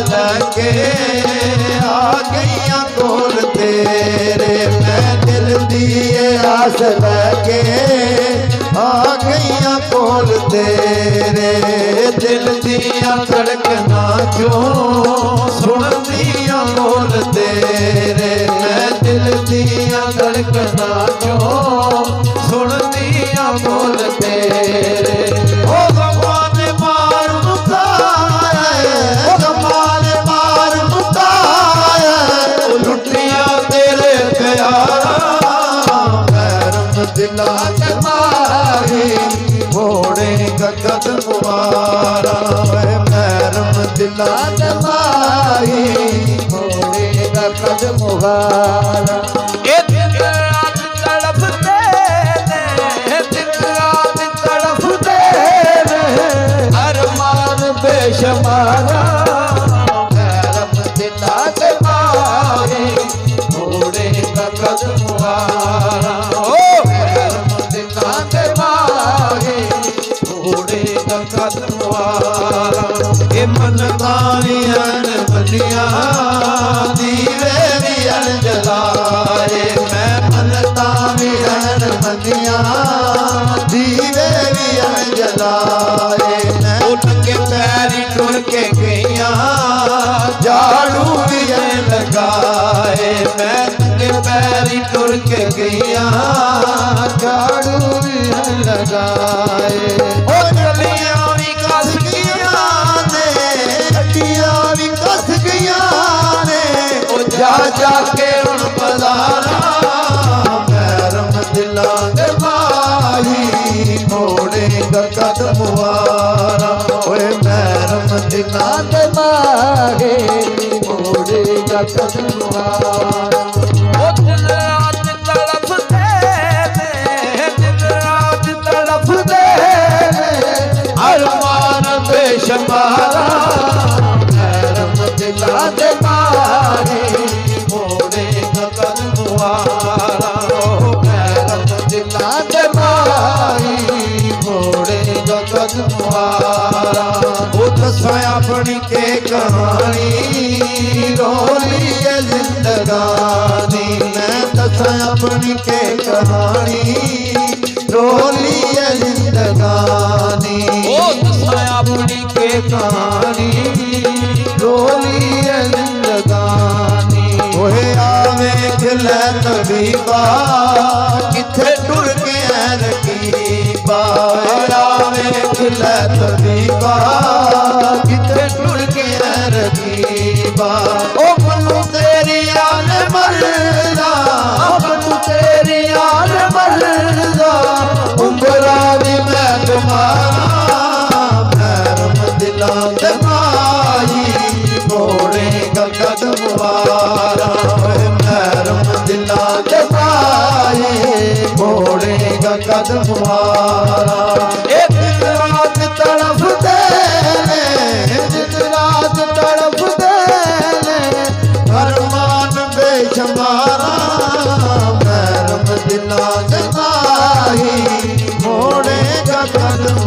लैके आ गईयां कोल तेरे। मैं दिल दी आस लैके आ गईयां कोल तेरे। दिल दियां धड़कना क्यों सुनदियां बोल तेरे। मैं दिल दियां धड़कना क्यों सुनदियां बोल तेरे। ओ गमान मार मुकाए, गमान मार मुकाए, लुटिया तेरे प्यारा। मैरम दिला के माही मोड़ेगा कदम मारा। मैरम दिला के माही मोड़ेगा कदम मारा। बेशमारा मैरम दिला के माही मोड़ेगा कदम मारा। मैरम दिला के माही मोड़ेगा कदम मारा। ये मन तानियन बनिया दीवे भी जलाए। मैं मन तानियन बनिया दीवे भी जलाए। उनके पैरी टुर के गईया झाड़ू भी लगाए। मैं उनके पैरी टुर के गईया झाड़ू भी लगाए। ओ गलियां भी कस गईया ने, गड्डियां भी कस गईया ने। ओ जा के उन बजारा। मैरम दिला के माही मोड़ेगा कदम मारा। मैरम दिला के माही मोड़ेगा कदम मारा। दिन रात तड़पते ने, दिन रात तड़पते ने, अरमान बेशुमारा। मैरम दिला के माही मोड़ेगा कदम मारा। मैरम दिला के माही मोड़ेगा कदम मारा। अपनी के कहानी रोली है जिंदगानी। मैं दसा अपनी के कहानी रोली है जिंदगानी। ओ दसा अपनी के कहानी रोली है जिंदगानी। ओहे आवे खिले तबीबा किथे टुर के रकीबा। आवे खिले तबीबा किथे टुर के रकीबा। ओ मनु तेरी आल मरदा, मनु तेरी आल मरदा, उम्रा भी मैं तुम्हारा। मैरम दिला के माही मोड़ेगा कदम मारा। मैरम दिला के माही मोड़ेगा कदम मारा। दिन रात तड़पते ने, दिन रात तड़पते ने, अरमान बेशुमारा। मैरम दिला के माही मोड़ेगा कदम